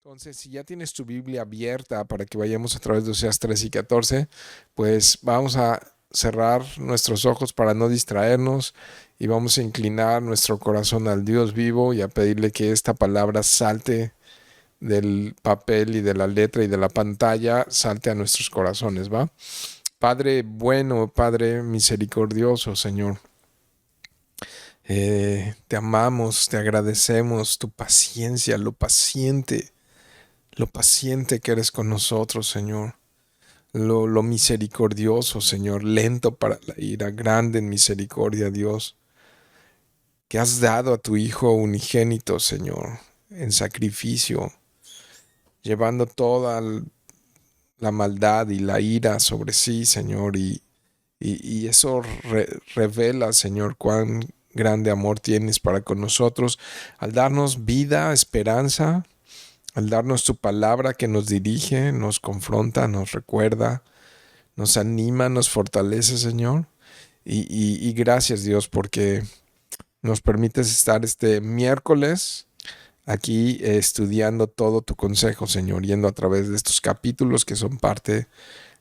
Entonces, si ya tienes tu Biblia abierta para que vayamos a través de Oseas 3 y 14, pues vamos a cerrar nuestros ojos para no distraernos y vamos a inclinar nuestro corazón al Dios vivo y a pedirle que esta palabra salte del papel y de la letra y de la pantalla, salte a nuestros corazones, ¿va? Padre bueno, Padre misericordioso, Señor, te amamos, te agradecemos tu paciencia, lo paciente que eres con nosotros, Señor. Lo misericordioso, Señor, lento para la ira, grande en misericordia, Dios, que has dado a tu Hijo unigénito, Señor, en sacrificio, llevando toda la maldad y la ira sobre sí, Señor, y eso revela, Señor, cuán grande amor tienes para con nosotros, al darnos vida, esperanza, al darnos tu palabra que nos dirige, nos confronta, nos recuerda, nos anima, nos fortalece, Señor. Y gracias, Dios, porque nos permites estar este miércoles aquí estudiando todo tu consejo, Señor, yendo a través de estos capítulos que son parte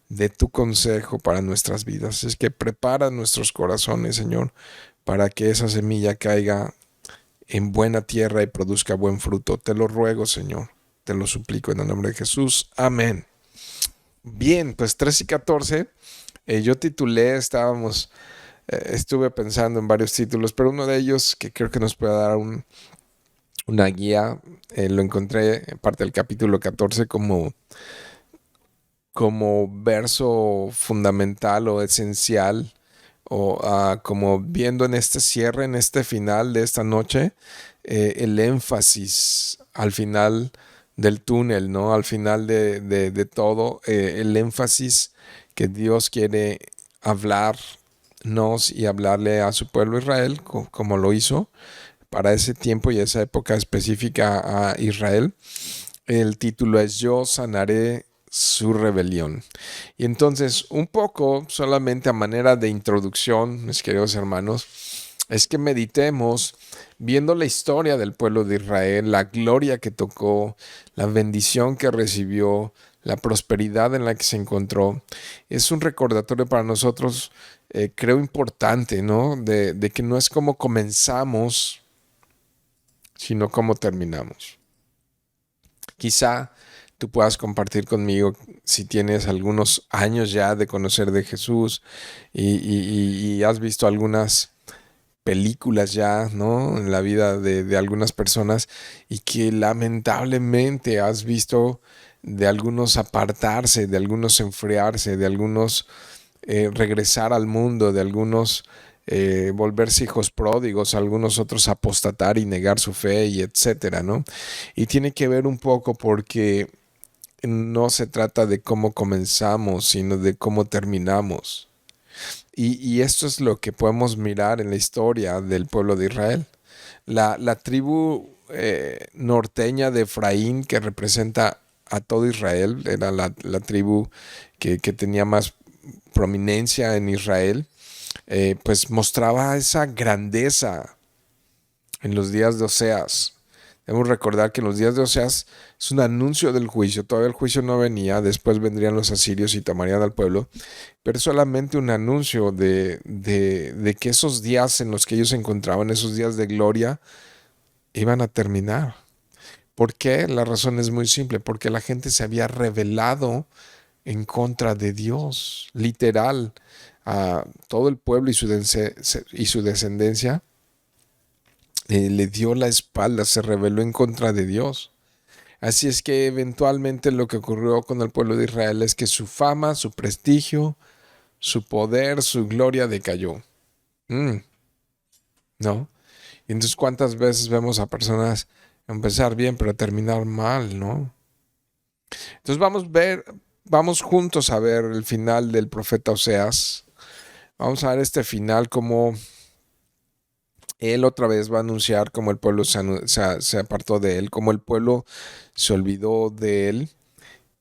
de tu consejo para nuestras vidas. Es que prepara nuestros corazones, Señor, para que esa semilla caiga en buena tierra y produzca buen fruto. Te lo ruego, Señor. Te lo suplico en el nombre de Jesús. Amén. Bien, pues 3 y 14, yo titulé, estuve pensando en varios títulos, pero uno de ellos que creo que nos puede dar una guía, lo encontré en parte del capítulo 14 como verso fundamental o esencial, o como viendo en este cierre, en este final de esta noche, el énfasis al final del túnel, ¿no? Al final de todo, el énfasis que Dios quiere hablarnos y hablarle a su pueblo Israel, como lo hizo para ese tiempo y esa época específica a Israel. El título es Yo sanaré su rebelión. Y entonces, un poco, solamente a manera de introducción, mis queridos hermanos, es que meditemos viendo la historia del pueblo de Israel, la gloria que tocó, la bendición que recibió, la prosperidad en la que se encontró. Es un recordatorio para nosotros, creo importante, ¿no? De que no es como comenzamos, sino cómo terminamos. Quizá tú puedas compartir conmigo si tienes algunos años ya de conocer de Jesús y has visto algunas películas ya, ¿no? En la vida de algunas personas y que lamentablemente has visto de algunos apartarse, de algunos enfriarse, de algunos regresar al mundo, de algunos volverse hijos pródigos, algunos otros apostatar y negar su fe y etcétera, ¿no? Y tiene que ver un poco porque no se trata de cómo comenzamos, sino de cómo terminamos. Y esto es lo que podemos mirar en la historia del pueblo de Israel. La tribu norteña de Efraín, que representa a todo Israel, era la tribu que tenía más prominencia en Israel, pues mostraba esa grandeza en los días de Oseas. Debemos recordar que en los días de Oseas es un anuncio del juicio. Todavía el juicio no venía, después vendrían los asirios y tomarían al pueblo, pero es solamente un anuncio de que esos días en los que ellos se encontraban, esos días de gloria, iban a terminar. ¿Por qué? La razón es muy simple, porque la gente se había rebelado en contra de Dios, literal, a todo el pueblo y su descendencia le dio la espalda, se rebeló en contra de Dios. Así es que eventualmente lo que ocurrió con el pueblo de Israel es que su fama, su prestigio, su poder, su gloria decayó. Mm, ¿No? Y entonces cuántas veces vemos a personas empezar bien pero terminar mal, ¿no? Entonces vamos juntos a ver el final del profeta Oseas. Vamos a ver este final como él otra vez va a anunciar cómo el pueblo se apartó de él, cómo el pueblo se olvidó de él.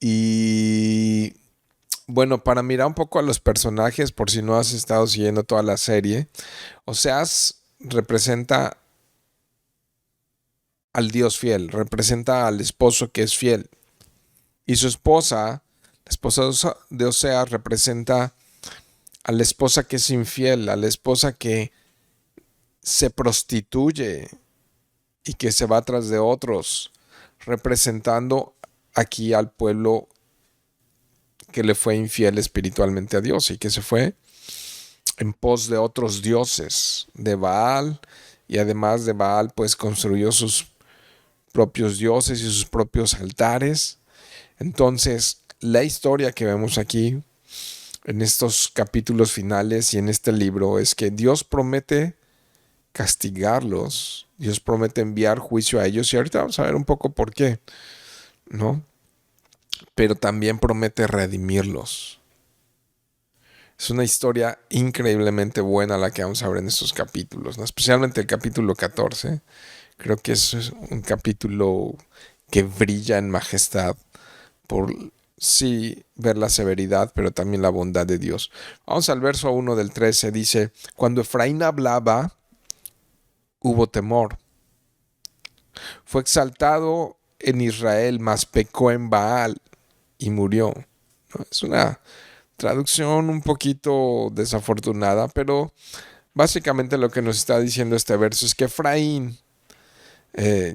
Y bueno, para mirar un poco a los personajes, por si no has estado siguiendo toda la serie, Oseas representa al Dios fiel, representa al esposo que es fiel. Y su esposa, la esposa de Oseas, representa a la esposa que es infiel, a la esposa que se prostituye y que se va tras de otros, representando aquí al pueblo que le fue infiel espiritualmente a Dios y que se fue en pos de otros dioses, de Baal, y además de Baal pues construyó sus propios dioses y sus propios altares. Entonces la historia que vemos aquí en estos capítulos finales y en este libro es que Dios promete castigarlos, Dios promete enviar juicio a ellos, y ahorita vamos a ver un poco por qué, ¿no? Pero también promete redimirlos. Es una historia increíblemente buena la que vamos a ver en estos capítulos, ¿no? Especialmente el capítulo 14. Creo que es un capítulo que brilla en majestad por, sí, ver la severidad, pero también la bondad de Dios. Vamos al verso 1 del 13, dice: cuando Efraín hablaba, hubo temor. Fue exaltado en Israel, mas pecó en Baal y murió. ¿No? Es una traducción un poquito desafortunada, pero básicamente lo que nos está diciendo este verso es que Efraín,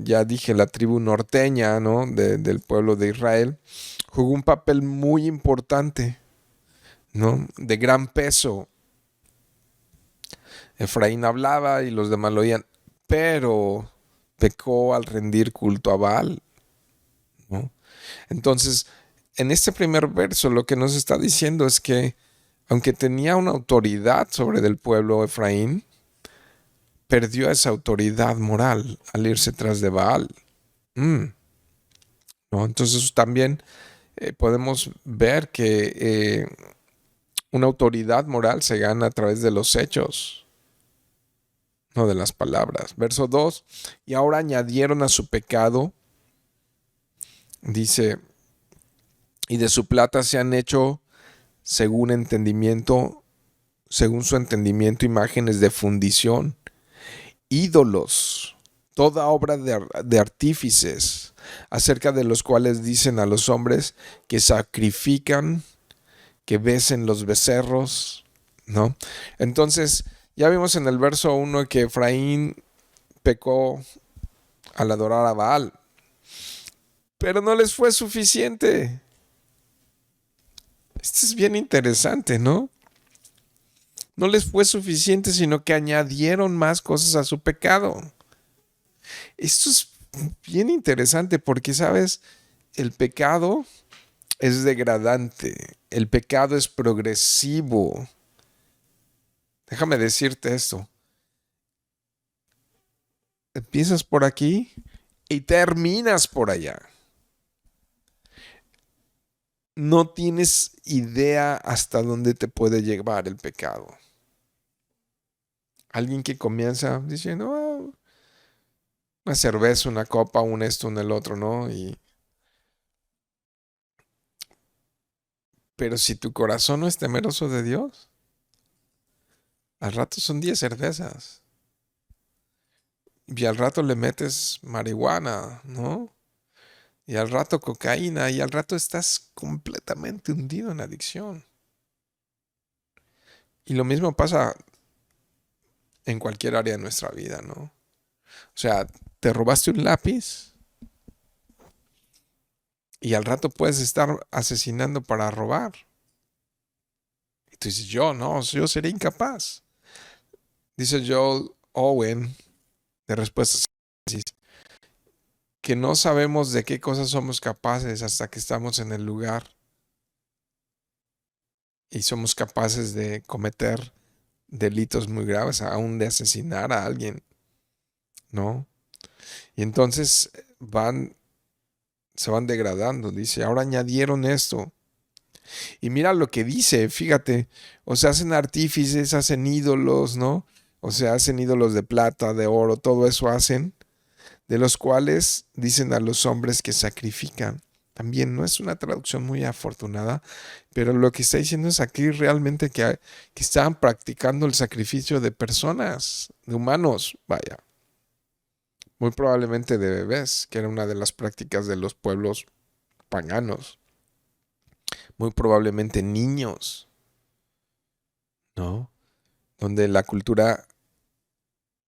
ya dije, la tribu norteña, ¿no? Del pueblo de Israel, jugó un papel muy importante, ¿no? De gran peso. Efraín hablaba y los demás lo oían, pero pecó al rendir culto a Baal, ¿no? Entonces, en este primer verso lo que nos está diciendo es que aunque tenía una autoridad sobre el pueblo Efraín, perdió esa autoridad moral al irse tras de Baal. ¿No? Entonces también podemos ver que una autoridad moral se gana a través de los hechos, no de las palabras. Verso 2, y ahora añadieron a su pecado, dice, y de su plata se han hecho según su entendimiento, imágenes de fundición, ídolos, toda obra de artífices, acerca de los cuales dicen a los hombres que sacrifican, que besen los becerros, ¿no? Entonces, ya vimos en el verso 1 que Efraín pecó al adorar a Baal, pero no les fue suficiente. Esto es bien interesante, ¿no? No les fue suficiente, sino que añadieron más cosas a su pecado. Esto es bien interesante porque, ¿sabes? El pecado es degradante, el pecado es progresivo. Déjame decirte esto. Empiezas por aquí y terminas por allá. No tienes idea hasta dónde te puede llevar el pecado. Alguien que comienza diciendo, oh, una cerveza, una copa, un esto, un el otro, ¿no? Pero si tu corazón no es temeroso de Dios, al rato son 10 cervezas. Y al rato le metes marihuana, ¿no? Y al rato cocaína, y al rato estás completamente hundido en adicción. Y lo mismo pasa en cualquier área de nuestra vida, ¿no? O sea, te robaste un lápiz y al rato puedes estar asesinando para robar. Y tú dices, yo no, yo seré incapaz. Dice Joel Owen, de Respuestas, que no sabemos de qué cosas somos capaces hasta que estamos en el lugar y somos capaces de cometer delitos muy graves, aún de asesinar a alguien, ¿no? Y entonces se van degradando, dice, ahora añadieron esto. Y mira lo que dice, fíjate, o sea, hacen artífices, hacen ídolos, ¿no? O sea, hacen ídolos de plata, de oro, todo eso hacen, de los cuales dicen a los hombres que sacrifican. También no es una traducción muy afortunada, pero lo que está diciendo es aquí realmente que estaban practicando el sacrificio de personas, de humanos, vaya. muy probablemente de bebés, que era una de las prácticas de los pueblos paganos, muy probablemente niños, ¿no? Donde la cultura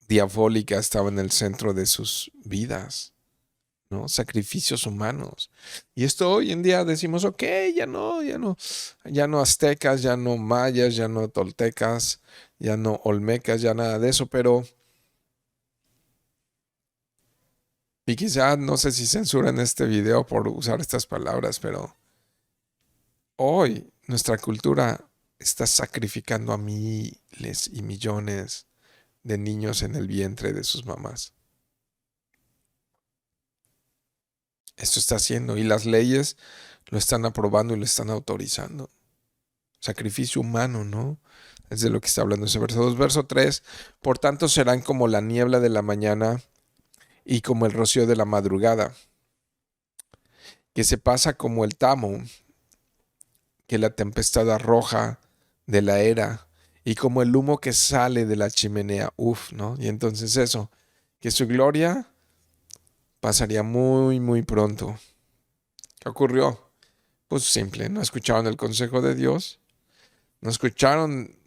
diabólica estaba en el centro de sus vidas, ¿no? Sacrificios humanos. Y esto hoy en día decimos, ok, ya no aztecas, ya no mayas, ya no toltecas, ya no olmecas, ya nada de eso, pero, y quizá no sé si censuran este video por usar estas palabras, pero hoy nuestra cultura está sacrificando a miles y millones de niños en el vientre de sus mamás. Esto está haciendo y las leyes lo están aprobando y lo están autorizando. Sacrificio humano, ¿no? Es de lo que está hablando ese verso 2. Verso 3. Por tanto serán como la niebla de la mañana y como el rocío de la madrugada, que se pasa como el tamo, que la tempestad arroja de la era, y como el humo que sale de la chimenea. Uf, ¿no? Y entonces eso, que su gloria pasaría muy, muy pronto. ¿Qué ocurrió? Pues simple, no escucharon el consejo de Dios, no escucharon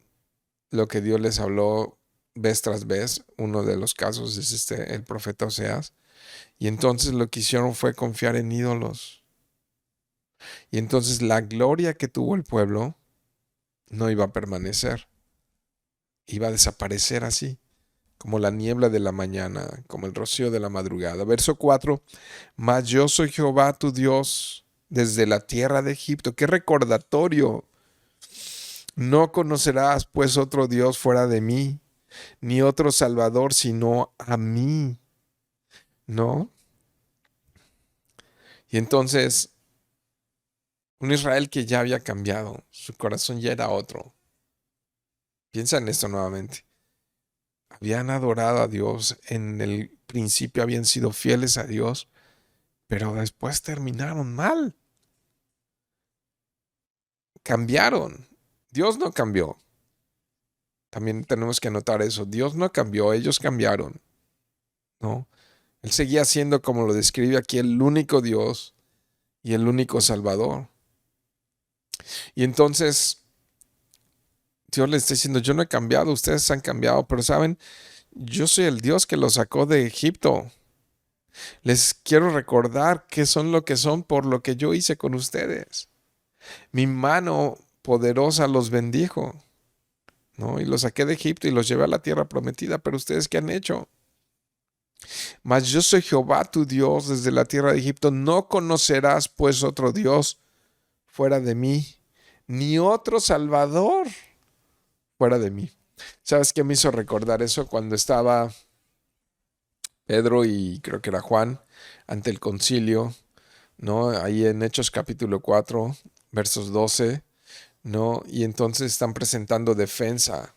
lo que Dios les habló vez tras vez. Uno de los casos es el profeta Oseas. Y entonces lo que hicieron fue confiar en ídolos. Y entonces la gloria que tuvo el pueblo no iba a permanecer, iba a desaparecer así, como la niebla de la mañana, como el rocío de la madrugada. Verso 4. Mas yo soy Jehová tu Dios desde la tierra de Egipto. Qué recordatorio. No conocerás pues otro Dios fuera de mí, ni otro Salvador sino a mí, ¿no? Y entonces, un Israel que ya había cambiado, su corazón ya era otro. Piensa en esto nuevamente. Habían adorado a Dios, en el principio habían sido fieles a Dios, pero después terminaron mal. Cambiaron. Dios no cambió. También tenemos que notar eso. Dios no cambió, ellos cambiaron, ¿no? Él seguía siendo, como lo describe aquí, el único Dios y el único Salvador. Y entonces Dios le está diciendo, yo no he cambiado, ustedes han cambiado, pero saben, yo soy el Dios que los sacó de Egipto. Les quiero recordar que son lo que son por lo que yo hice con ustedes. Mi mano poderosa los bendijo, ¿no? Y los saqué de Egipto y los llevé a la tierra prometida, pero ustedes ¿qué han hecho? Mas yo soy Jehová tu Dios desde la tierra de Egipto. No conocerás pues otro Dios fuera de mí, ni otro Salvador fuera de mí. ¿Sabes qué me hizo recordar eso? Cuando estaba Pedro y creo que era Juan ante el concilio, ¿no? Ahí en Hechos capítulo 4, versos 12, ¿no? Y entonces están presentando defensa.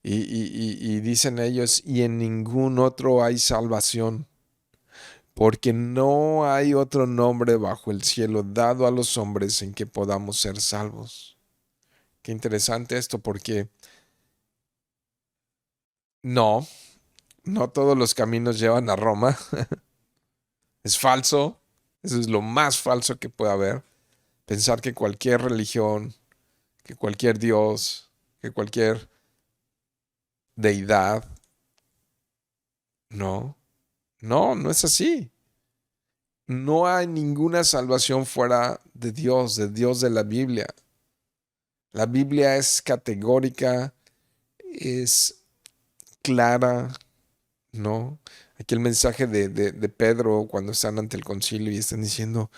Y dicen ellos, y en ningún otro hay salvación, porque no hay otro nombre bajo el cielo dado a los hombres en que podamos ser salvos. Qué interesante esto, porque no, no todos los caminos llevan a Roma. Es falso. Eso es lo más falso que puede haber. Pensar que cualquier religión, que cualquier Dios, que cualquier deidad, no, no es así. No hay ninguna salvación fuera de Dios de la Biblia. La Biblia es categórica, es clara, ¿no? Aquí el mensaje de Pedro cuando están ante el concilio y están diciendo,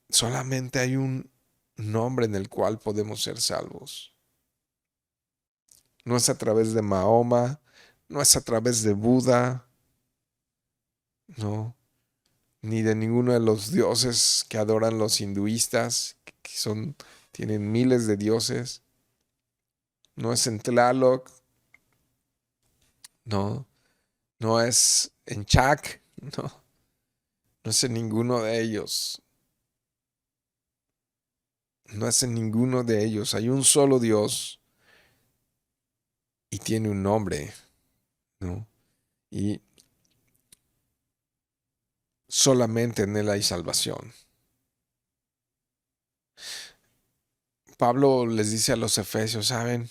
solamente hay un nombre en el cual podemos ser salvos. No es a través de Mahoma, no es a través de Buda, no, ni de ninguno de los dioses que adoran los hinduistas, que tienen miles de dioses. No es en Tlaloc, no, no es en Chac, no, no es en ninguno de ellos. No es en ninguno de ellos. Hay un solo Dios y tiene un nombre, ¿no? Y solamente en Él hay salvación. Pablo les dice a los efesios, ¿saben?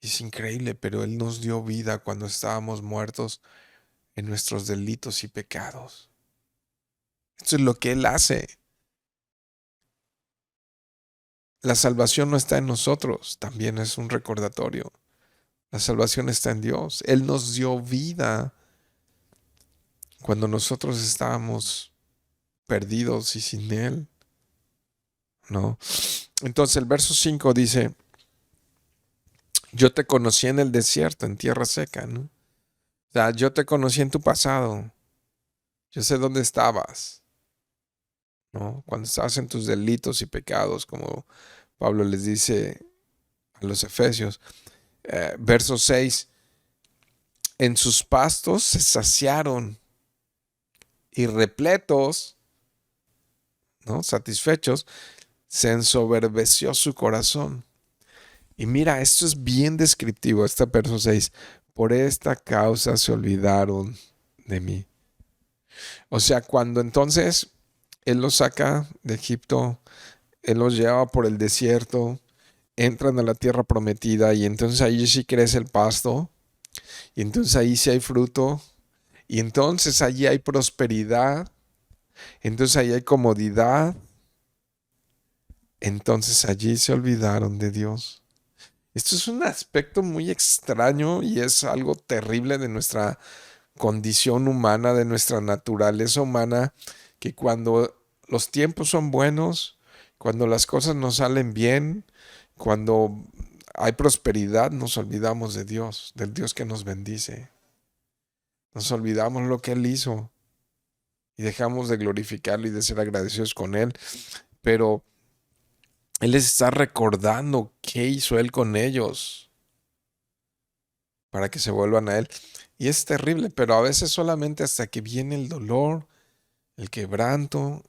Es increíble, pero Él nos dio vida cuando estábamos muertos en nuestros delitos y pecados. Esto es lo que Él hace. La salvación no está en nosotros, también es un recordatorio. La salvación está en Dios. Él nos dio vida cuando nosotros estábamos perdidos y sin Él, ¿no? Entonces el verso 5 dice, yo te conocí en el desierto, en tierra seca, ¿no? O sea, yo te conocí en tu pasado. Yo sé dónde estabas, ¿no? Cuando estabas en tus delitos y pecados, como Pablo les dice a los efesios. Verso 6, en sus pastos se saciaron y repletos, ¿no? Satisfechos, se ensoberbeció su corazón. Y mira, esto es bien descriptivo, este verso 6. Por esta causa se olvidaron de mí. O sea, cuando entonces Él los saca de Egipto, Él los lleva por el desierto, entran a la tierra prometida y entonces ahí sí crece el pasto, y entonces ahí sí hay fruto, y entonces allí hay prosperidad, entonces ahí hay comodidad, entonces allí se olvidaron de Dios. Esto es un aspecto muy extraño y es algo terrible de nuestra condición humana, de nuestra naturaleza humana, que cuando los tiempos son buenos, cuando las cosas nos salen bien, cuando hay prosperidad, nos olvidamos de Dios, del Dios que nos bendice. Nos olvidamos lo que Él hizo y dejamos de glorificarlo y de ser agradecidos con Él. Pero Él les está recordando qué hizo Él con ellos para que se vuelvan a Él. Y es terrible, pero a veces solamente hasta que viene el dolor, el quebranto,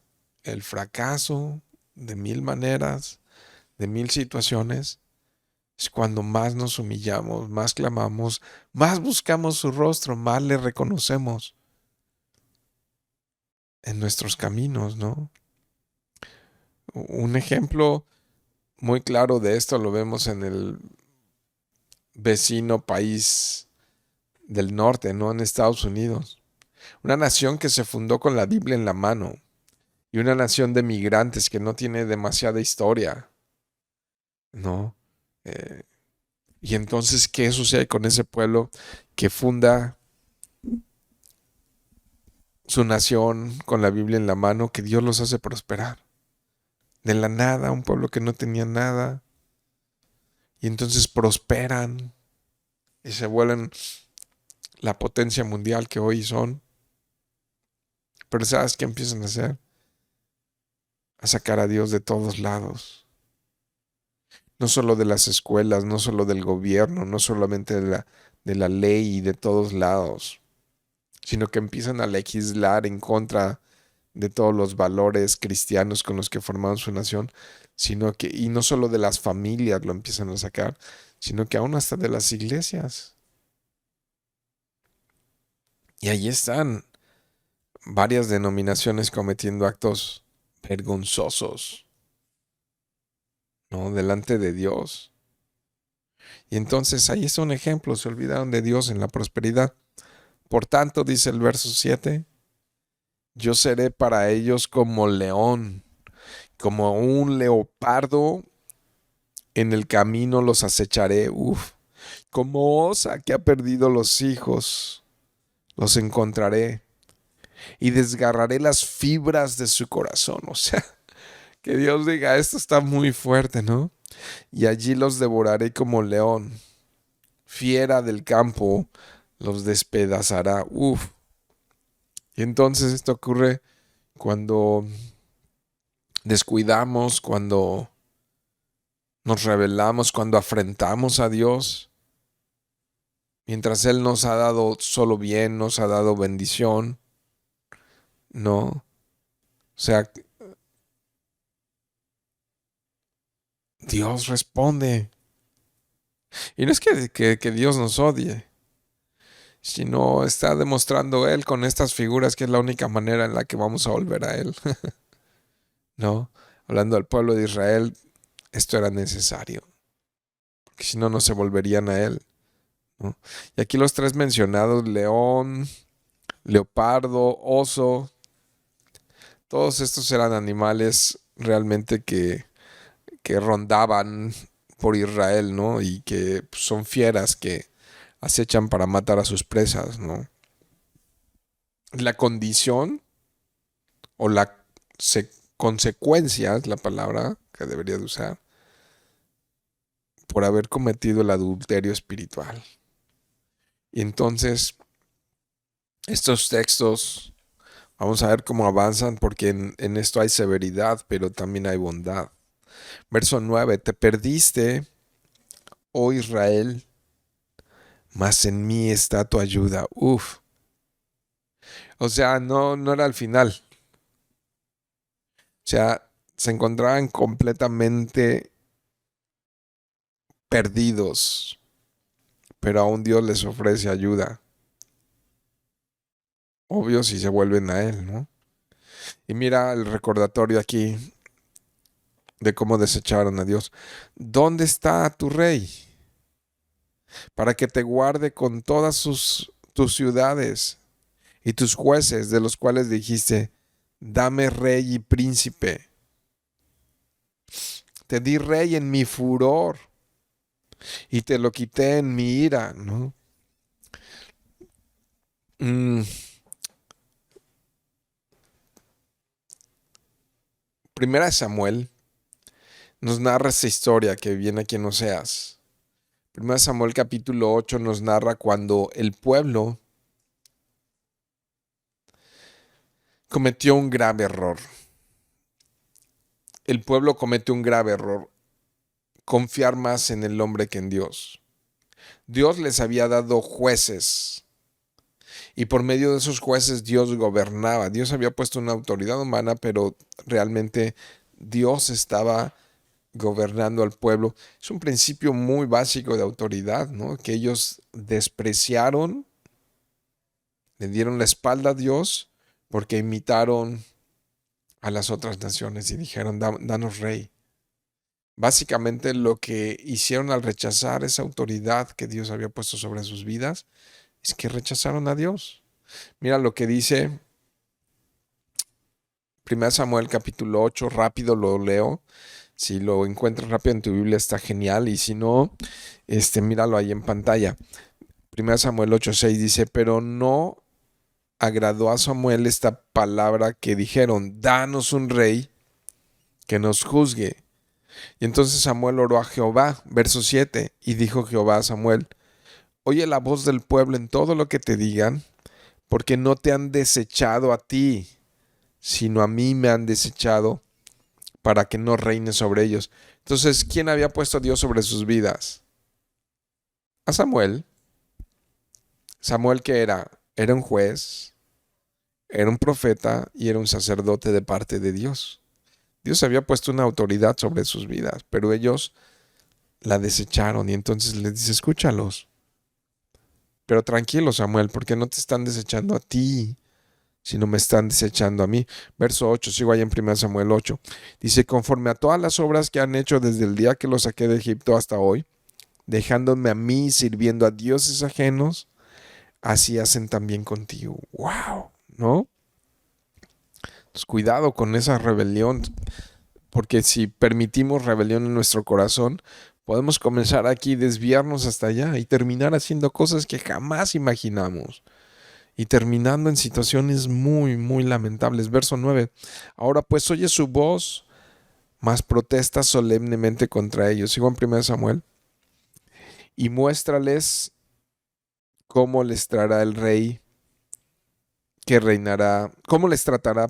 el fracaso de mil maneras, de mil situaciones, es cuando más nos humillamos, más clamamos, más buscamos su rostro, más le reconocemos en nuestros caminos, ¿no? Un ejemplo muy claro de esto lo vemos en el vecino país del norte, ¿no? En Estados Unidos. Una nación que se fundó con la Biblia en la mano y una nación de migrantes que no tiene demasiada historia, ¿no? Eh, y entonces, ¿qué sucede con ese pueblo que funda su nación con la Biblia en la mano? Que Dios los hace prosperar. De la nada, un pueblo que no tenía nada. Y entonces prosperan y se vuelven la potencia mundial que hoy son. Pero ¿sabes qué empiezan a hacer? A sacar a Dios de todos lados. No solo de las escuelas, no solo del gobierno, no solamente de la ley y de todos lados, sino que empiezan a legislar en contra de todos los valores cristianos con los que formaron su nación, sino que, y no solo de las familias lo empiezan a sacar, sino que aún hasta de las iglesias. Y ahí están varias denominaciones cometiendo actos vergonzosos, ¿no? Delante de Dios. Y entonces ahí está un ejemplo, se olvidaron de Dios en la prosperidad. Por tanto, dice el verso 7, yo seré para ellos como león, como un leopardo en el camino los acecharé. Uf, como osa que ha perdido los hijos, los encontraré y desgarraré las fibras de su corazón. O sea, que Dios diga, esto está muy fuerte, ¿no? Y allí los devoraré como león. Fiera del campo los despedazará. Uf. Y entonces esto ocurre cuando descuidamos, cuando nos rebelamos, cuando afrentamos a Dios. Mientras Él nos ha dado solo bien, nos ha dado bendición, ¿no? O sea, Dios responde. Y no es que Dios nos odie, sino está demostrando Él con estas figuras que es la única manera en la que vamos a volver a Él. ¿No? Hablando del pueblo de Israel, esto era necesario, porque si no, no se volverían a Él, ¿no? Y aquí los tres mencionados, león, leopardo, oso, todos estos eran animales realmente que rondaban por Israel, ¿no? Y que son fieras que acechan para matar a sus presas, ¿no? La condición o la consecuencia es la palabra que debería de usar por haber cometido el adulterio espiritual. Y entonces estos textos, vamos a ver cómo avanzan porque en esto hay severidad, pero también hay bondad. Verso 9, te perdiste, oh Israel, mas en mí está tu ayuda. Uf. O sea, no era el final. O sea, se encontraban completamente perdidos, pero aún Dios les ofrece ayuda. Obvio si se vuelven a Él, ¿no? Y mira el recordatorio aquí de cómo desecharon a Dios. ¿Dónde está tu rey? Para que te guarde con todas tus ciudades y tus jueces, de los cuales dijiste, dame rey y príncipe. Te di rey en mi furor y te lo quité en mi ira, ¿no? Mm, Primera de Samuel nos narra esta historia que viene aquí en Oseas. Primera de Samuel capítulo 8 nos narra cuando el pueblo cometió un grave error. El pueblo cometió un grave error, confiar más en el hombre que en Dios. Dios les había dado jueces y por medio de esos jueces Dios gobernaba. Dios había puesto una autoridad humana, pero realmente Dios estaba gobernando al pueblo. Es un principio muy básico de autoridad, ¿no? Que ellos despreciaron, le dieron la espalda a Dios porque imitaron a las otras naciones y dijeron, danos rey. Básicamente lo que hicieron al rechazar esa autoridad que Dios había puesto sobre sus vidas es que rechazaron a Dios. Mira lo que dice 1 Samuel capítulo 8, rápido lo leo. Si lo encuentras rápido en tu Biblia está genial y si no, míralo ahí en pantalla. 1 Samuel 8:6 dice, pero no agradó a Samuel esta palabra que dijeron, danos un rey que nos juzgue. Y entonces Samuel oró a Jehová, verso 7, y dijo Jehová a Samuel, oye la voz del pueblo en todo lo que te digan, porque no te han desechado a ti, sino a mí me han desechado para que no reine sobre ellos. Entonces, ¿quién había puesto a Dios sobre sus vidas? A Samuel. Samuel, ¿qué era? Era un juez, era un profeta y era un sacerdote de parte de Dios. Dios había puesto una autoridad sobre sus vidas, pero ellos la desecharon y entonces les dice, escúchalos. Pero tranquilo, Samuel, porque no te están desechando a ti, sino me están desechando a mí. Verso 8, sigo ahí en 1 Samuel 8. Dice, conforme a todas las obras que han hecho desde el día que los saqué de Egipto hasta hoy, dejándome a mí sirviendo a dioses ajenos, así hacen también contigo. ¡Wow! ¿No? Pues cuidado con esa rebelión, porque si permitimos rebelión en nuestro corazón, podemos comenzar aquí, desviarnos hasta allá y terminar haciendo cosas que jamás imaginamos. Y terminando en situaciones muy, muy lamentables. Verso 9. Ahora pues oye su voz, mas protesta solemnemente contra ellos. Sigo en 1 Samuel. Y muéstrales cómo les traerá el rey que reinará, cómo les tratará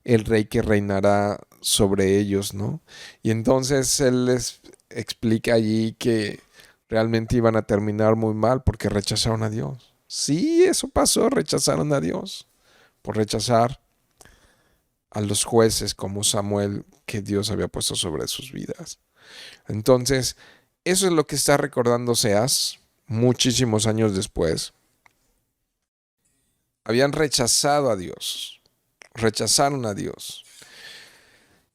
el rey que reinará sobre ellos, ¿no? Y entonces él les explica allí que realmente iban a terminar muy mal porque rechazaron a Dios. Sí, eso pasó, rechazaron a Dios por rechazar a los jueces como Samuel que Dios había puesto sobre sus vidas. Entonces, eso es lo que está recordando Oseas. muchísimos años después, habían rechazado a Dios, rechazaron a Dios.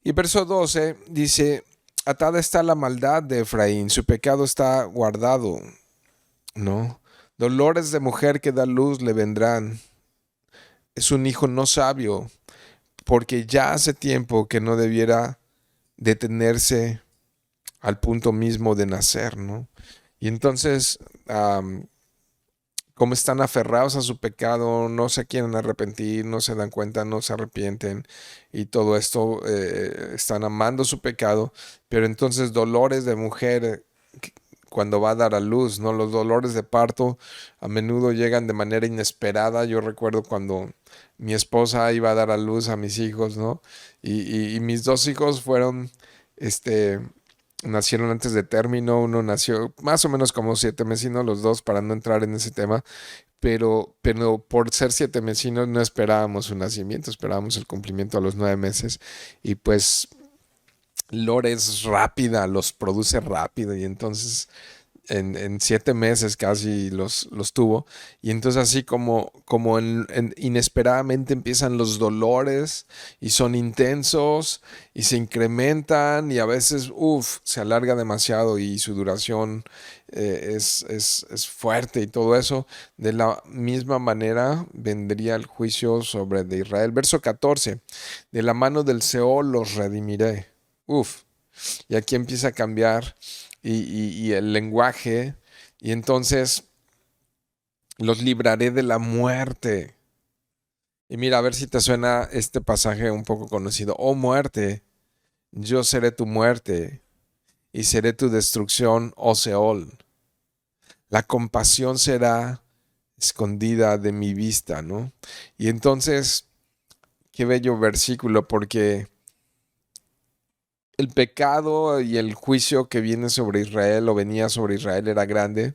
Y verso 12 dice, atada está la maldad de Efraín, su pecado está guardado, ¿no? Dolores de mujer que da luz le vendrán. Es un hijo no sabio, porque ya hace tiempo que no debiera detenerse al punto mismo de nacer, ¿no? Y entonces, como están aferrados a su pecado, no se quieren arrepentir, no se dan cuenta, no se arrepienten y todo esto, están amando su pecado, pero entonces dolores de mujer cuando va a dar a luz, ¿no? Los dolores de parto a menudo llegan de manera inesperada. Yo recuerdo cuando mi esposa iba a dar a luz a mis hijos, ¿no? Y mis dos hijos fueron, este, nacieron antes de término. Uno nació más o menos como 7 mesino, los dos, para no entrar en ese tema. Pero por ser 7 mesinos no esperábamos su nacimiento, esperábamos el cumplimiento a los 9 meses. Y pues Lore es rápida, los produce rápido y entonces en 7 meses casi los tuvo. Y entonces así como inesperadamente empiezan los dolores y son intensos y se incrementan y a veces, se alarga demasiado y su duración es fuerte y todo eso. De la misma manera vendría el juicio sobre de Israel. Verso 14, de la mano del Seol los redimiré. Y aquí empieza a cambiar y el lenguaje, y entonces los libraré de la muerte. Y mira, a ver si te suena este pasaje un poco conocido. Oh muerte, yo seré tu muerte y seré tu destrucción, oh Seol. La compasión será escondida de mi vista, ¿no? Y entonces, qué bello versículo, porque el pecado y el juicio que viene sobre Israel o venía sobre Israel era grande,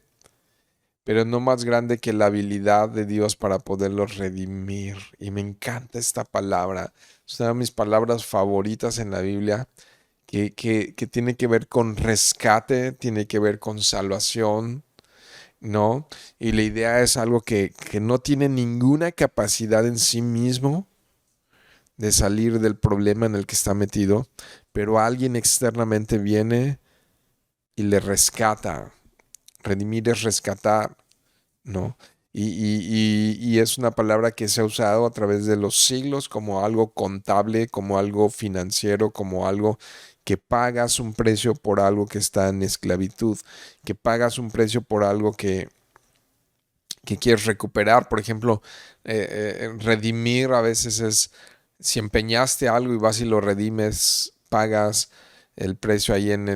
pero no más grande que la habilidad de Dios para poderlos redimir. Y me encanta esta palabra. Es una de mis palabras favoritas en la Biblia, que tiene que ver con rescate, tiene que ver con salvación, ¿no? Y la idea es algo que no tiene ninguna capacidad en sí mismo de salir del problema en el que está metido, pero alguien externamente viene y le rescata. Redimir es rescatar, ¿no? Y es una palabra que se ha usado a través de los siglos como algo contable, como algo financiero, como algo que pagas un precio por algo que está en esclavitud, que pagas un precio por algo que quieres recuperar. Por ejemplo, redimir a veces es si empeñaste algo y vas y lo redimes, pagas el precio ahí en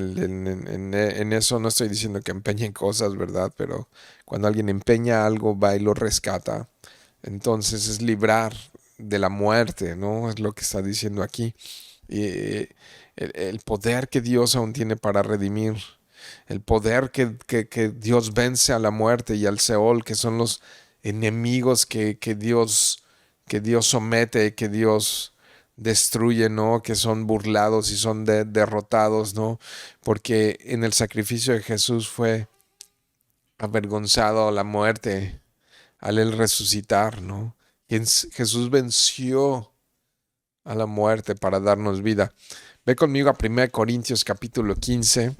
eso. No estoy diciendo que empeñen cosas, ¿verdad? Pero cuando alguien empeña algo, va y lo rescata. Entonces es librar de la muerte, ¿no? Es lo que está diciendo aquí. Y el poder que Dios aún tiene para redimir, el poder que Dios vence a la muerte y al Seol, que son los enemigos que Dios somete, que Dios destruye, ¿no? Que son burlados y son derrotados, ¿no? Porque en el sacrificio de Jesús fue avergonzado a la muerte al él resucitar, ¿no? Jesús venció a la muerte para darnos vida. Ve conmigo a 1 Corintios capítulo 15.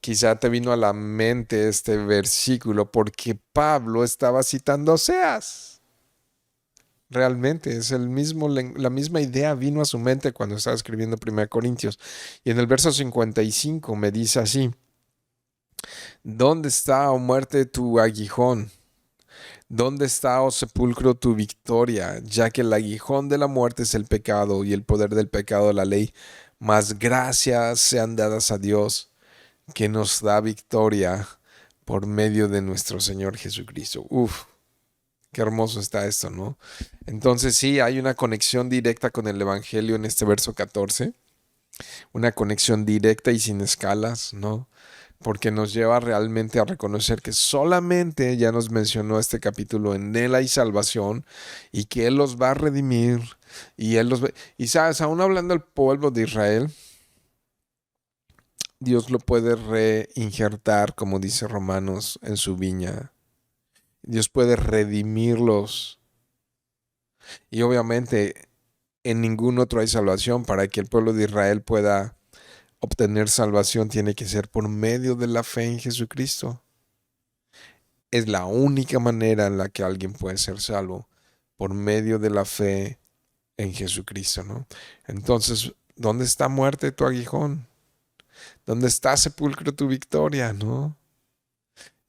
Quizá te vino a la mente este versículo porque Pablo estaba citando a Oseas. Realmente es la misma idea vino a su mente cuando estaba escribiendo 1 Corintios. Y en el verso 55 me dice así: ¿Dónde está, oh muerte, tu aguijón? ¿Dónde está, oh sepulcro, tu victoria? Ya que el aguijón de la muerte es el pecado y el poder del pecado la ley. Mas gracias sean dadas a Dios, que nos da victoria por medio de nuestro Señor Jesucristo. Qué hermoso está esto, ¿no? Entonces sí, hay una conexión directa con el Evangelio en este verso 14, una conexión directa y sin escalas, ¿no? Porque nos lleva realmente a reconocer que solamente, ya nos mencionó este capítulo, en Él hay salvación y que Él los va a redimir y Él los va... Y sabes, aún hablando del pueblo de Israel, Dios lo puede reinjertar, como dice Romanos, en su viña. Dios puede redimirlos. Y obviamente en ningún otro hay salvación. Para que el pueblo de Israel pueda obtener salvación, tiene que ser por medio de la fe en Jesucristo. Es la única manera en la que alguien puede ser salvo, por medio de la fe en Jesucristo, ¿no? Entonces, ¿dónde está muerte tu aguijón? ¿Dónde está sepulcro tu victoria, no?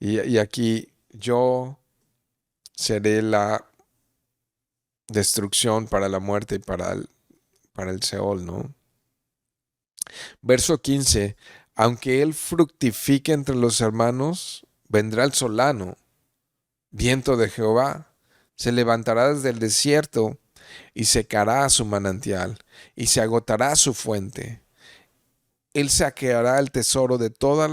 Y aquí yo seré la destrucción para la muerte y para el Seol, ¿no? Verso 15. Aunque él fructifique entre los hermanos, vendrá el solano, viento de Jehová, se levantará desde el desierto y secará su manantial y se agotará su fuente. Él saqueará el tesoro de todas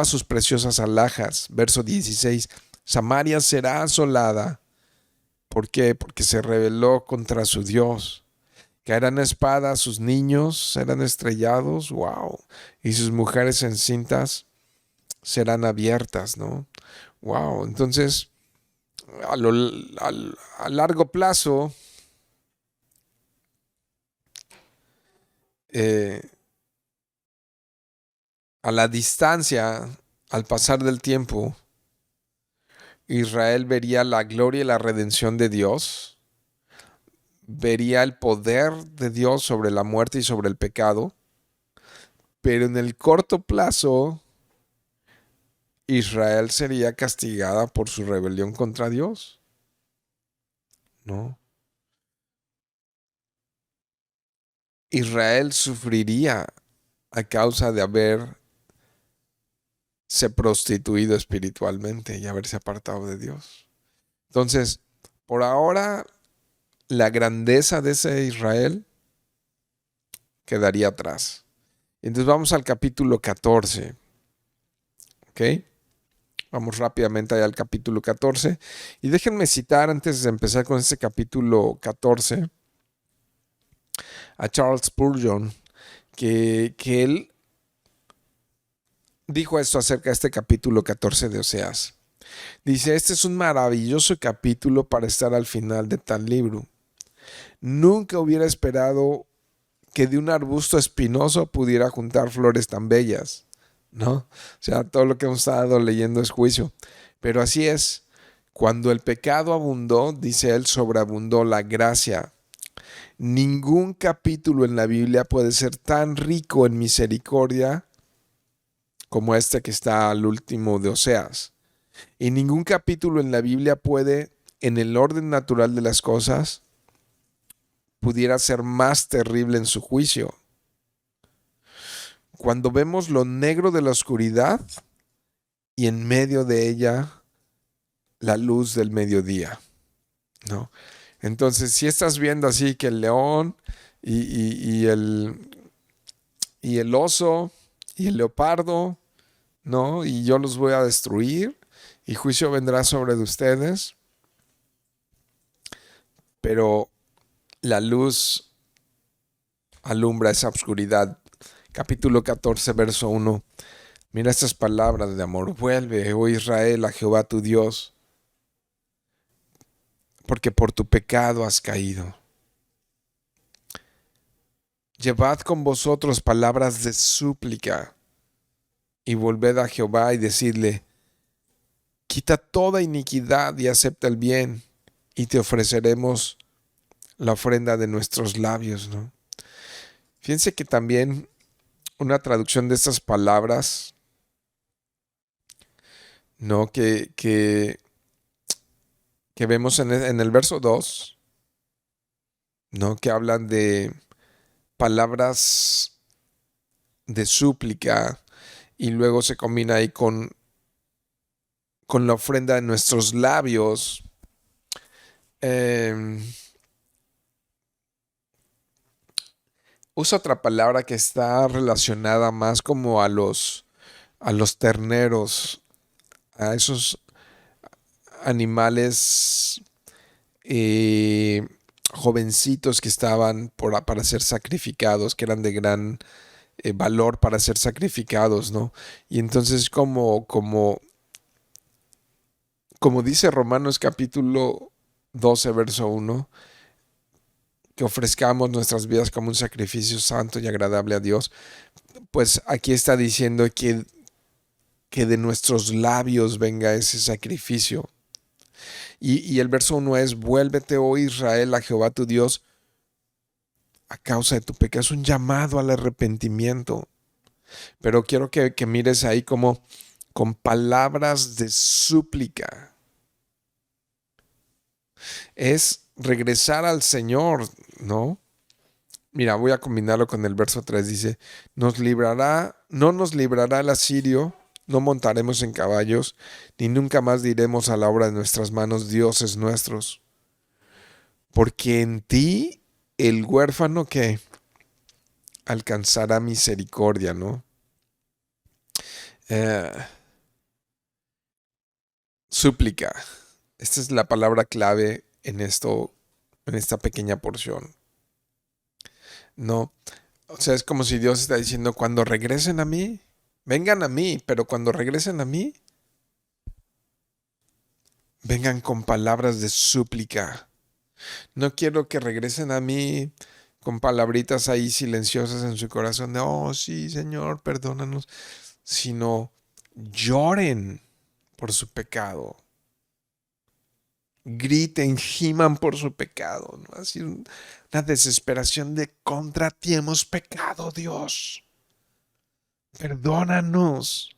sus preciosas alhajas. Verso 16. Samaria será asolada. ¿Por qué? Porque se rebeló contra su Dios. Caerán espadas, sus niños serán estrellados, wow. Y sus mujeres encintas serán abiertas, ¿no? Wow. Entonces, a largo plazo, eh, a la distancia, al pasar del tiempo, Israel vería la gloria y la redención de Dios, vería el poder de Dios sobre la muerte y sobre el pecado, pero en el corto plazo, Israel sería castigada por su rebelión contra Dios, ¿no? Israel sufriría a causa de haberse prostituido espiritualmente y haberse apartado de Dios. Entonces, por ahora, la grandeza de ese Israel quedaría atrás. Entonces vamos al capítulo 14, ¿ok? Vamos rápidamente allá al capítulo 14. Y déjenme citar, antes de empezar con este capítulo 14, a Charles Spurgeon, que él dijo esto acerca de este capítulo 14 de Oseas. Dice, este es un maravilloso capítulo para estar al final de tal libro. Nunca hubiera esperado que de un arbusto espinoso pudiera juntar flores tan bellas, ¿no? O sea, todo lo que hemos estado leyendo es juicio. Pero así es. Cuando el pecado abundó, dice él, sobreabundó la gracia. Ningún capítulo en la Biblia puede ser tan rico en misericordia como este que está al último de Oseas. Y ningún capítulo en la Biblia puede, en el orden natural de las cosas, pudiera ser más terrible en su juicio. Cuando vemos lo negro de la oscuridad y en medio de ella la luz del mediodía, ¿no? Entonces, si estás viendo así que el león y el oso y el leopardo, ¿no? Y yo los voy a destruir y juicio vendrá sobre de ustedes, pero la luz alumbra esa oscuridad. Capítulo 14, verso 1. Mira estas palabras de amor. Vuelve, oh Israel, a Jehová tu Dios, porque por tu pecado has caído. Llevad con vosotros palabras de súplica y volved a Jehová y decidle, quita toda iniquidad y acepta el bien y te ofreceremos la ofrenda de nuestros labios, ¿no? Fíjense que también una traducción de estas palabras, ¿no? Que vemos en el verso 2, ¿no? Que hablan de palabras de súplica y luego se combina ahí con la ofrenda de nuestros labios. Eh, Usa otra palabra que está relacionada más como a los terneros, a esos animales jovencitos que estaban para ser sacrificados, que eran de gran valor para ser sacrificados, ¿no? Y entonces como dice Romanos capítulo 12, verso 1, que ofrezcamos nuestras vidas como un sacrificio santo y agradable a Dios, pues aquí está diciendo que de nuestros labios venga ese sacrificio. Y el verso 1 es: vuélvete, oh Israel, a Jehová tu Dios a causa de tu pecado. Es un llamado al arrepentimiento. Pero quiero que mires ahí como con palabras de súplica. Es regresar al Señor, ¿no? Mira, voy a combinarlo con el verso 3. Dice: no nos librará el asirio, no montaremos en caballos, ni nunca más diremos a la obra de nuestras manos, dioses nuestros. Porque en ti el huérfano que alcanzará misericordia, ¿no? Eh, súplica. Esta es la palabra clave en esta pequeña porción. No, o sea, es como si Dios está diciendo: cuando regresen a mí, vengan a mí, pero cuando regresen a mí, vengan con palabras de súplica. No quiero que regresen a mí con palabritas ahí silenciosas en su corazón de: oh, sí, Señor, perdónanos, sino lloren por su pecado. Griten, giman por su pecado, ¿no? Así una desesperación de: contra ti hemos pecado, Dios. Perdónanos.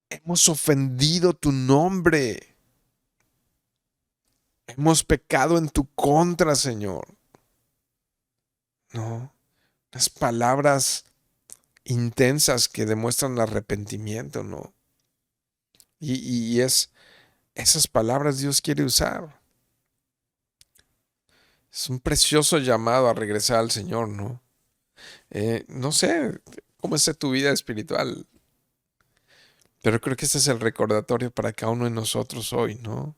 Hemos ofendido tu nombre. Hemos pecado en tu contra, Señor. No, las palabras intensas que demuestran arrepentimiento, ¿no? Y esas palabras Dios quiere usar. Es un precioso llamado a regresar al Señor, ¿no? No sé cómo está tu vida espiritual, pero creo que este es el recordatorio para cada uno de nosotros hoy, ¿no?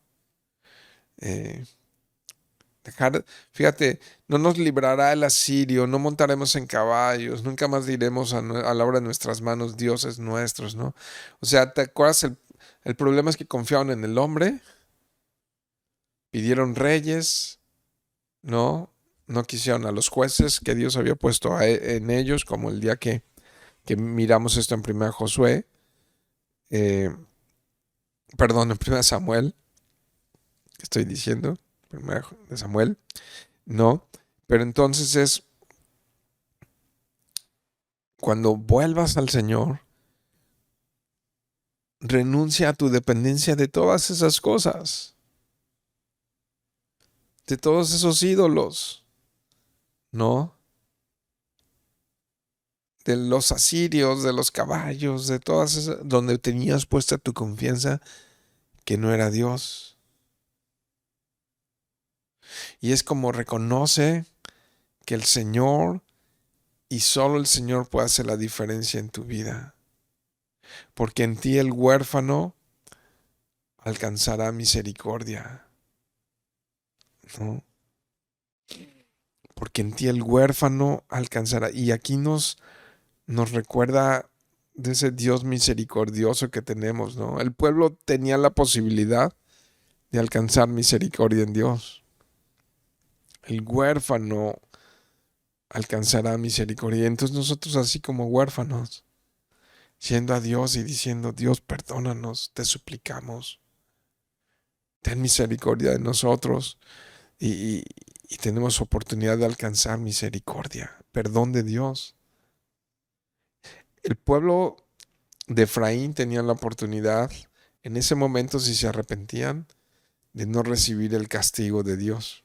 Eh, Fíjate, no nos librará el asirio, no montaremos en caballos, nunca más diremos a la obra de nuestras manos, dioses nuestros, ¿no? O sea, ¿te acuerdas? El problema es que confiaban en el hombre, pidieron reyes, ¿no? No quisieron a los jueces que Dios había puesto en ellos, como el día que miramos esto en 1 Josué, eh, perdón, en 1 Samuel, ¿qué estoy diciendo? 1 de Samuel, ¿no? Pero entonces es cuando vuelvas al Señor, renuncia a tu dependencia de todas esas cosas, de todos esos ídolos, ¿no? De los asirios, de los caballos, de todas esas, donde tenías puesta tu confianza que no era Dios. Y es como reconoce que el Señor y solo el Señor puede hacer la diferencia en tu vida. Porque en ti el huérfano alcanzará misericordia, ¿no? Porque en ti el huérfano alcanzará. Y aquí nos recuerda de ese Dios misericordioso que tenemos, ¿no? El pueblo tenía la posibilidad de alcanzar misericordia en Dios. El huérfano alcanzará misericordia. Entonces nosotros, así como huérfanos, yendo a Dios y diciendo: Dios, perdónanos, te suplicamos, ten misericordia de nosotros. Y, y tenemos oportunidad de alcanzar misericordia, perdón de Dios. El pueblo de Efraín tenía la oportunidad, en ese momento, si se arrepentían, de no recibir el castigo de Dios.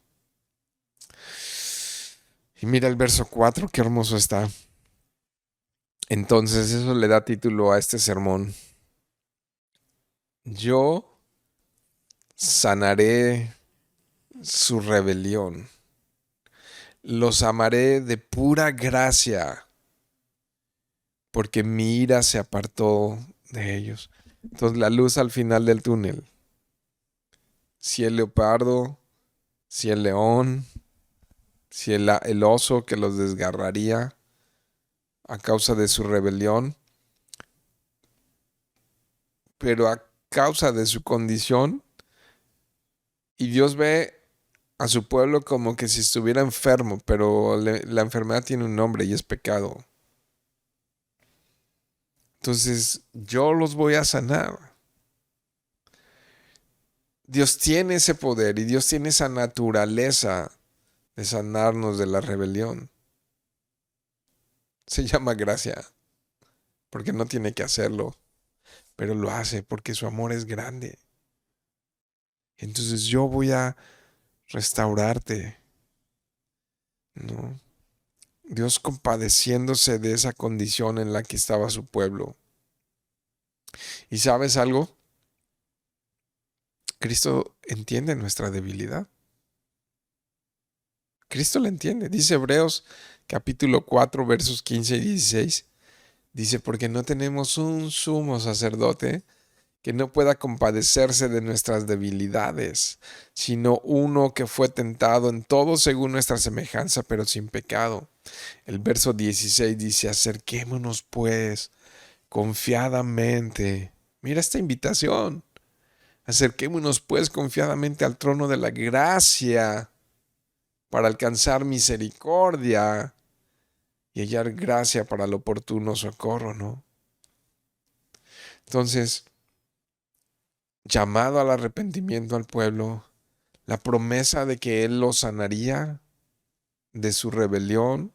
Y mira el verso 4, qué hermoso está. Entonces eso le da título a este sermón: yo sanaré su rebelión, los amaré de pura gracia, porque mi ira se apartó de ellos. Entonces la luz al final del túnel: si el leopardo, si el león, si el oso que los desgarraría, a causa de su rebelión, pero a causa de su condición, y Dios ve a su pueblo como que si estuviera enfermo, pero la enfermedad tiene un nombre y es pecado. Entonces yo los voy a sanar. Dios tiene ese poder y Dios tiene esa naturaleza de sanarnos de la rebelión. Se llama gracia, porque no tiene que hacerlo, pero lo hace porque su amor es grande. Entonces yo voy a restaurarte, ¿no? Dios compadeciéndose de esa condición en la que estaba su pueblo. ¿Y sabes algo? Cristo entiende nuestra debilidad. Cristo la entiende. Dice Hebreos capítulo 4 versos 15 y 16. Dice, porque no tenemos un sumo sacerdote que no pueda compadecerse de nuestras debilidades, sino uno que fue tentado en todo según nuestra semejanza, pero sin pecado. El verso 16 dice, acerquémonos pues confiadamente. Mira esta invitación. Acerquémonos pues confiadamente al trono de la gracia para alcanzar misericordia y hallar gracia para el oportuno socorro, ¿no? Entonces, llamado al arrepentimiento al pueblo, la promesa de que Él los sanaría de su rebelión,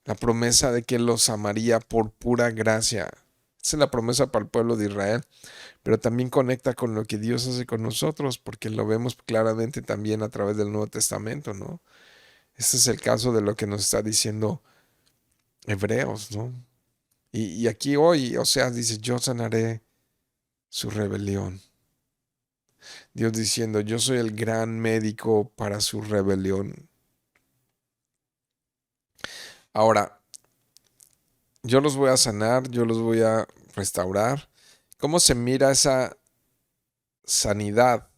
la promesa de que Él los amaría por pura gracia. Esa es la promesa para el pueblo de Israel, pero también conecta con lo que Dios hace con nosotros, porque lo vemos claramente también a través del Nuevo Testamento, ¿no? Este es el caso de lo que nos está diciendo Hebreos, ¿no? Y aquí hoy, o sea, dice, yo sanaré su rebelión. Dios diciendo, yo soy el gran médico para su rebelión. Ahora, yo los voy a sanar, yo los voy a restaurar. ¿Cómo se mira esa sanidad?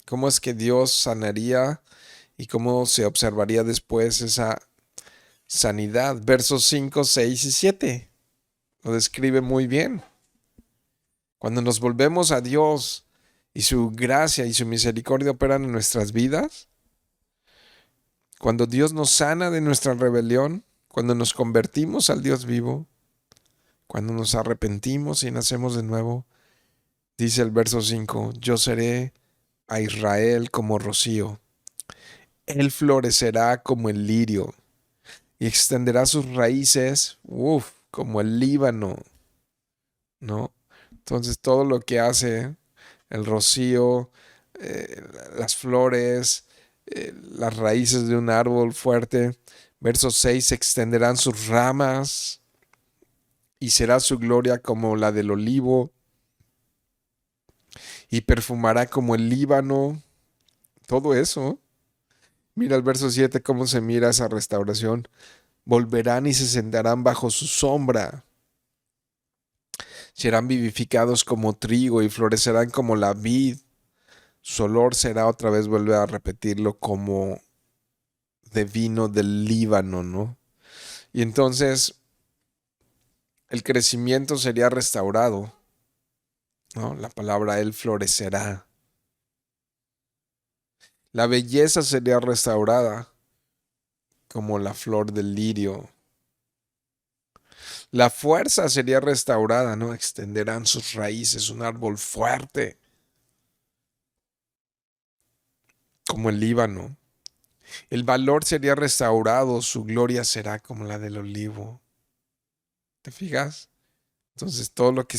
¿Cómo es que Dios sanaría y cómo se observaría después esa sanidad? Versos 5, 6 y 7 lo describe muy bien. Cuando nos volvemos a Dios y su gracia y su misericordia operan en nuestras vidas, cuando Dios nos sana de nuestra rebelión, cuando nos convertimos al Dios vivo, cuando nos arrepentimos y nacemos de nuevo, dice el verso 5, yo seré a Israel como rocío, él florecerá como el lirio y extenderá sus raíces, como el Líbano, ¿no? Entonces todo lo que hace el rocío, eh, las flores, las raíces de un árbol fuerte. Verso 6, extenderán sus ramas y será su gloria como la del olivo y perfumará como el Líbano. Todo eso. Mira el verso 7 cómo se mira esa restauración. Volverán y se sentarán bajo su sombra. Serán vivificados como trigo y florecerán como la vid. Su olor será, otra vez vuelve a repetirlo, como de vino del Líbano, ¿no? Y entonces el crecimiento sería restaurado, ¿no? La palabra él florecerá. La belleza sería restaurada como la flor del lirio. La fuerza sería restaurada, ¿no? Extenderán sus raíces, un árbol fuerte como el Líbano. El valor sería restaurado, su gloria será como la del olivo. ¿Te fijas? Entonces todo lo que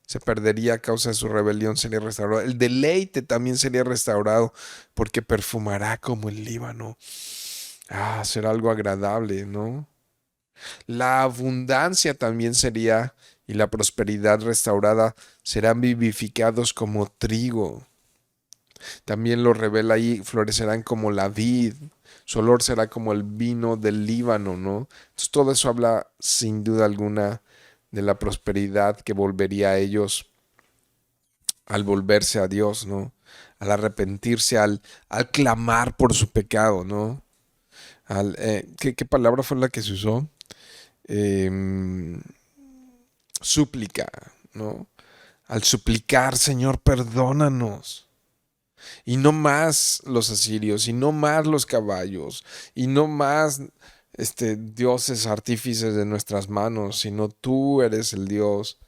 se perdería a causa de su rebelión sería restaurado. El deleite también sería restaurado porque perfumará como el Líbano. Será algo agradable, ¿no? La abundancia también sería, y la prosperidad restaurada serán vivificados como trigo. También lo revela ahí, florecerán como la vid, su olor será como el vino del Líbano, ¿no? Entonces todo eso habla sin duda alguna de la prosperidad que volvería a ellos al volverse a Dios, ¿no? Al arrepentirse, al clamar por su pecado, ¿no? ¿Qué palabra fue la que se usó? Em, Súplica, ¿no? Al suplicar, Señor, perdónanos. Y no más los asirios, y no más los caballos, y no más dioses artífices de nuestras manos, sino tú eres el Dios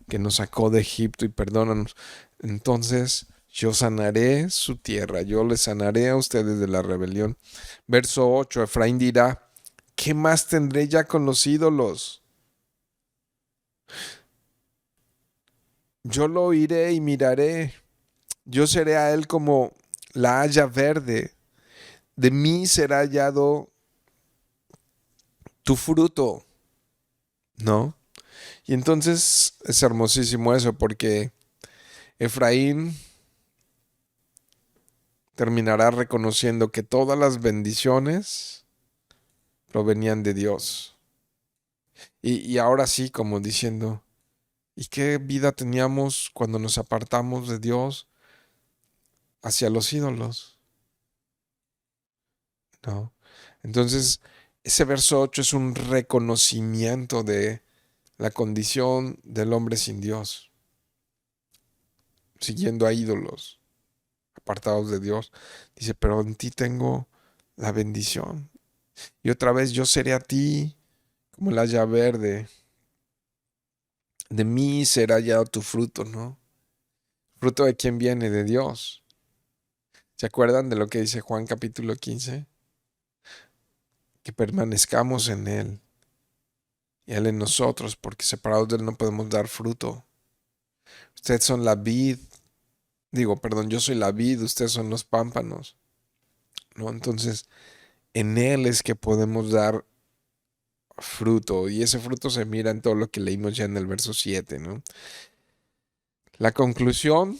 que nos sacó de Egipto y perdónanos. Entonces yo sanaré su tierra, yo les sanaré a ustedes de la rebelión. Verso 8, Efraín dirá, ¿qué más tendré ya con los ídolos? Yo lo oiré y miraré, yo seré a él como la haya verde, de mí será hallado tu fruto, ¿no? Y entonces es hermosísimo eso porque Efraín terminará reconociendo que todas las bendiciones provenían de Dios. Y ahora sí, como diciendo, ¿y qué vida teníamos cuando nos apartamos de Dios hacia los ídolos? ¿No? Entonces, ese verso 8 es un reconocimiento de la condición del hombre sin Dios, siguiendo a ídolos, apartados de Dios. Dice, pero en ti tengo la bendición. Y otra vez yo seré a ti como la haya verde. De mí será ya tu fruto, ¿no? ¿Fruto de quién viene? De Dios. ¿Se acuerdan de lo que dice Juan capítulo 15? Que permanezcamos en Él y Él en nosotros, porque separados de Él no podemos dar fruto. Ustedes son la vid, perdón, yo soy la vid, ustedes son los pámpanos, ¿no? Entonces, en Él es que podemos dar fruto, y ese fruto se mira en todo lo que leímos ya en el verso 7, ¿no? La conclusión,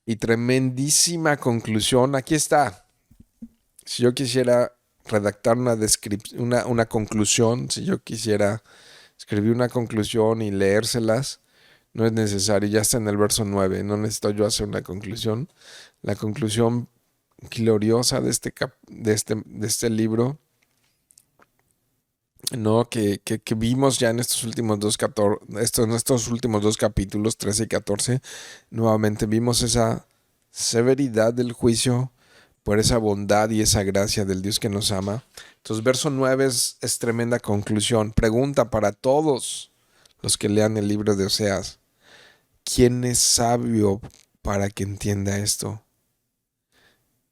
y tremendísima conclusión, aquí está. Si yo quisiera redactar una conclusión, si yo quisiera escribir una conclusión y leérselas, no es necesario, ya está en el verso 9, no necesito yo hacer una conclusión. La conclusión gloriosa de este libro, ¿no? Que vimos ya en estos últimos dos capítulos, 13 y 14, nuevamente vimos esa severidad del juicio por esa bondad y esa gracia del Dios que nos ama. Entonces, verso 9 es tremenda conclusión. Pregunta para todos los que lean el libro de Oseas: ¿quién es sabio para que entienda esto?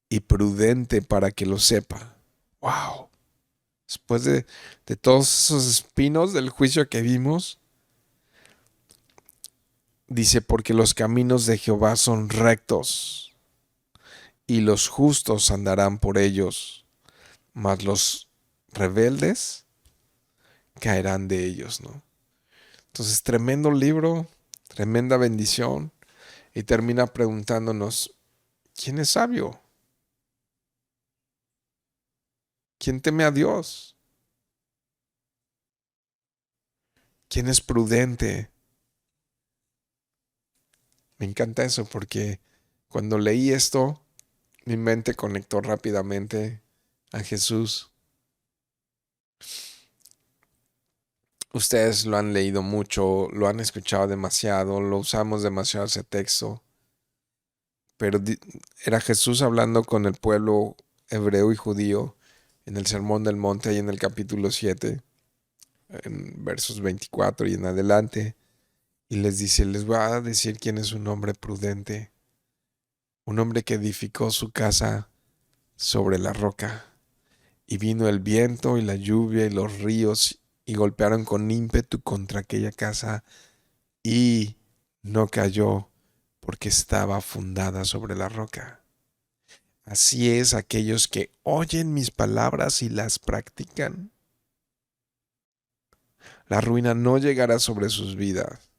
Y prudente para que lo sepa. ¡Wow! Después de todos esos espinos del juicio que vimos, dice, porque los caminos de Jehová son rectos, y los justos andarán por ellos, mas los rebeldes caerán de ellos, ¿no? Entonces, tremendo libro, tremenda bendición, y termina preguntándonos, ¿quién es sabio? ¿Quién teme a Dios? ¿Quién es prudente? Me encanta eso porque cuando leí esto, mi mente conectó rápidamente a Jesús. Ustedes lo han leído mucho, lo han escuchado demasiado, lo usamos demasiado ese texto, pero era Jesús hablando con el pueblo hebreo y judío en el Sermón del Monte, ahí en el capítulo 7, en versos 24 y en adelante, y les dice, les voy a decir quién es un hombre prudente, un hombre que edificó su casa sobre la roca. Y vino el viento y la lluvia y los ríos y golpearon con ímpetu contra aquella casa y no cayó porque estaba fundada sobre la roca. Así es aquellos que oyen mis palabras y las practican. La ruina no llegará sobre sus vidas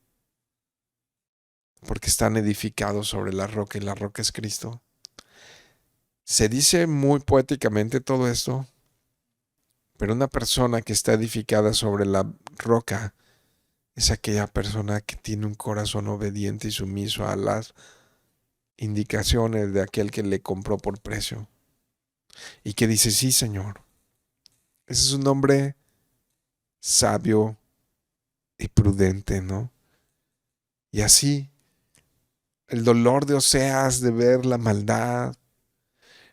porque están edificados sobre la roca y la roca es Cristo. Se dice muy poéticamente todo esto, pero una persona que está edificada sobre la roca es aquella persona que tiene un corazón obediente y sumiso a las indicaciones de aquel que le compró por precio y que dice, sí, Señor, Ese es un hombre sabio y prudente, ¿no? Y así, el dolor de Oseas de ver la maldad,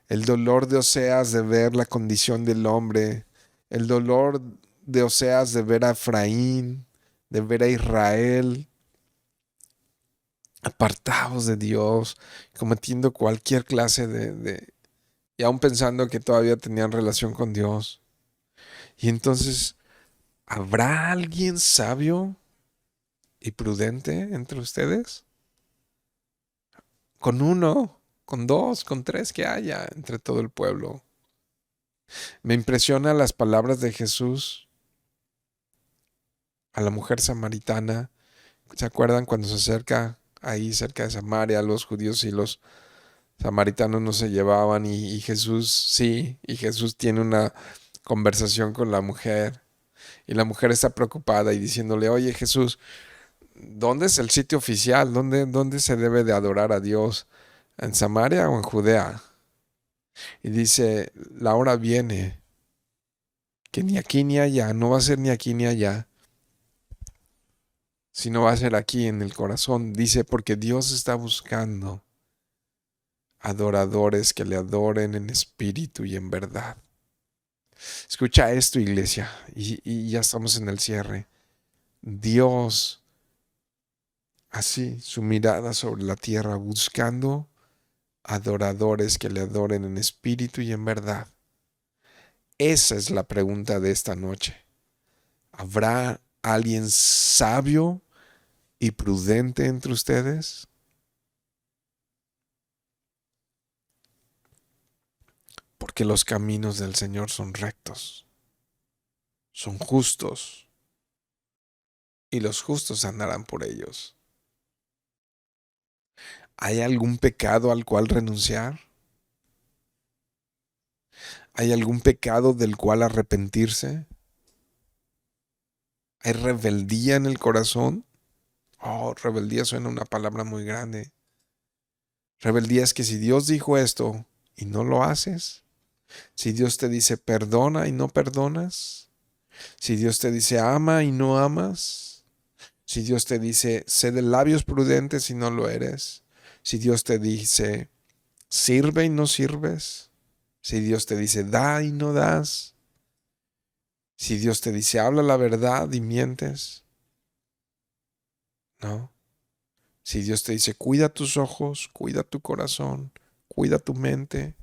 el dolor de Oseas de ver la condición del hombre, el dolor de Oseas de ver a Efraín, de ver a Israel apartados de Dios, cometiendo cualquier clase y aún pensando que todavía tenían relación con Dios. Y entonces, ¿habrá alguien sabio y prudente entre ustedes? Con uno, con dos, con tres que haya entre todo el pueblo. Me impresionan las palabras de Jesús a la mujer samaritana. ¿Se acuerdan cuando se acerca ahí cerca de Samaria? Los judíos y los samaritanos no se llevaban y Jesús sí, y Jesús tiene una conversación con la mujer y la mujer está preocupada y diciéndole, oye Jesús, ¿dónde es el sitio oficial? ¿Dónde se debe de adorar a Dios? ¿En Samaria o en Judea? Y dice, la hora viene que ni aquí ni allá, no va a ser ni aquí ni allá, sino va a ser aquí en el corazón. Dice, porque Dios está buscando adoradores que le adoren en espíritu y en verdad. Escucha esto, iglesia, y ya estamos en el cierre. Dios, así, su mirada sobre la tierra, buscando adoradores que le adoren en espíritu y en verdad. Esa es la pregunta de esta noche. ¿Habrá alguien sabio y prudente entre ustedes? Porque los caminos del Señor son rectos, son justos, y los justos andarán por ellos. ¿Hay algún pecado al cual renunciar? ¿Hay algún pecado del cual arrepentirse? ¿Hay rebeldía en el corazón? Oh, rebeldía suena una palabra muy grande. Rebeldía es que si Dios dijo esto y no lo haces, si Dios te dice perdona y no perdonas, si Dios te dice ama y no amas, si Dios te dice sé de labios prudentes y no lo eres, si Dios te dice sirve y no sirves, si Dios te dice da y no das, si Dios te dice habla la verdad y mientes, ¿no? Si Dios te dice cuida tus ojos, cuida tu corazón, cuida tu mente,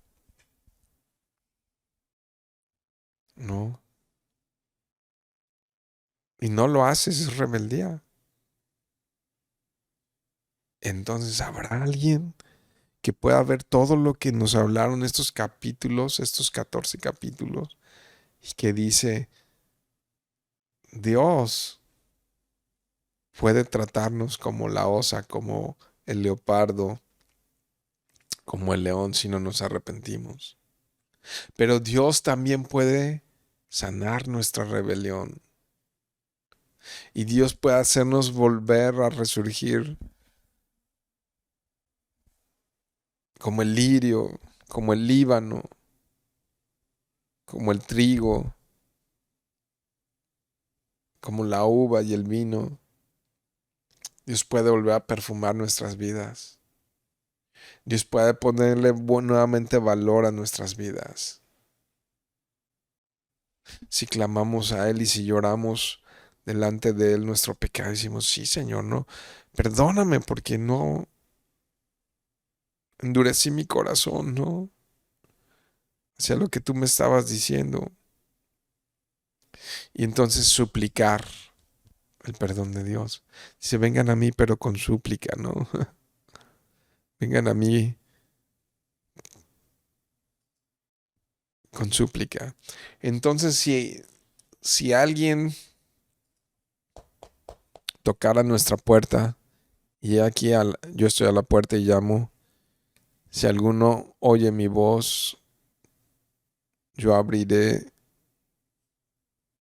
¿no? Y no lo haces, es rebeldía. Entonces, ¿habrá alguien que pueda ver todo lo que nos hablaron estos capítulos, estos 14 capítulos, y que dice, Dios puede tratarnos como la osa, como el leopardo, como el león si no nos arrepentimos? Pero Dios también puede sanar nuestra rebelión y Dios puede hacernos volver a resurgir como el lirio, como el Líbano, como el trigo, como la uva y el vino. Dios puede volver a perfumar nuestras vidas. Dios puede ponerle nuevamente valor a nuestras vidas. Si clamamos a Él y si lloramos delante de Él nuestro pecado, decimos, sí, Señor, no, perdóname porque no endurecí mi corazón, ¿no? Hacia lo que tú me estabas diciendo. Y entonces suplicar el perdón de Dios. Dice, vengan a mí, pero con súplica, ¿no? Vengan a mí con súplica. Entonces, si alguien tocara nuestra puerta, y aquí yo estoy a la puerta y llamo, si alguno oye mi voz, yo abriré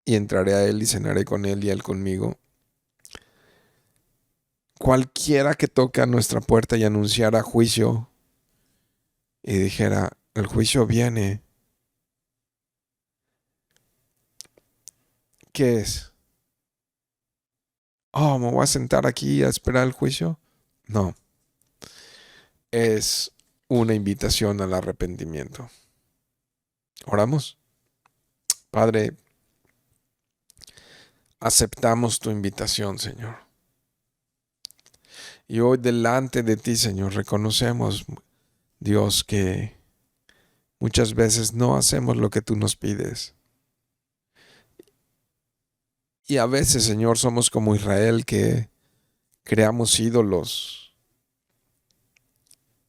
y entraré a él y cenaré con él y él conmigo. Cualquiera que toque a nuestra puerta y anunciara juicio y dijera, el juicio viene, ¿Qué es? Oh, ¿me voy a sentar aquí a esperar el juicio? No, es una invitación al arrepentimiento. Oramos. Padre, aceptamos tu invitación, Señor. Y hoy delante de ti, Señor, reconocemos, Dios, que muchas veces no hacemos lo que tú nos pides. Y a veces, Señor, somos como Israel, que creamos ídolos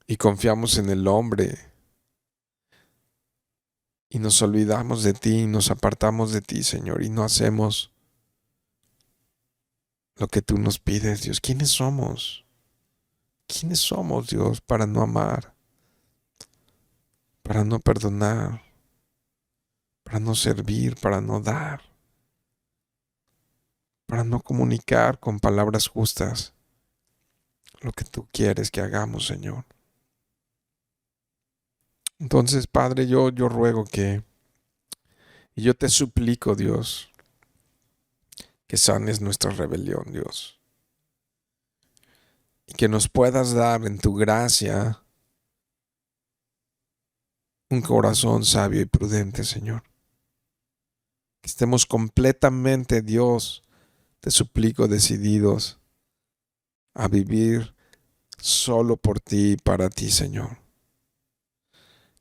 y confiamos en el hombre y nos olvidamos de ti y nos apartamos de ti, Señor, y no hacemos lo que tú nos pides, Dios. ¿Quiénes somos? ¿Quiénes somos, Dios, para no amar, para no perdonar, para no servir, para no dar, para no comunicar con palabras justas lo que tú quieres que hagamos, Señor? Entonces, Padre, yo ruego y yo te suplico, Dios, que sanes nuestra rebelión, Dios, y que nos puedas dar en tu gracia un corazón sabio y prudente, Señor. Que estemos completamente, Dios, te suplico, decididos a vivir solo por ti y para ti, Señor.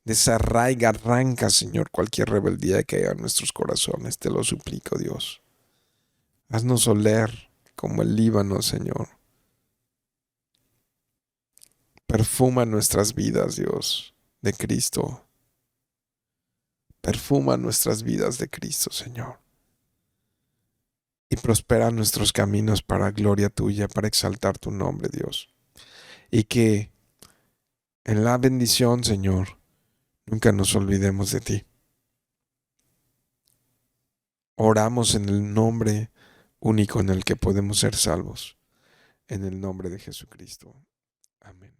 Desarraiga, arranca, Señor, cualquier rebeldía que haya en nuestros corazones. Te lo suplico, Dios. Haznos oler como el Líbano, Señor. Perfuma nuestras vidas, Dios, de Cristo. Perfuma nuestras vidas de Cristo, Señor. Y prospera nuestros caminos para gloria tuya, para exaltar tu nombre, Dios. Y que en la bendición, Señor, nunca nos olvidemos de ti. Oramos en el nombre único en el que podemos ser salvos. En el nombre de Jesucristo. Amén.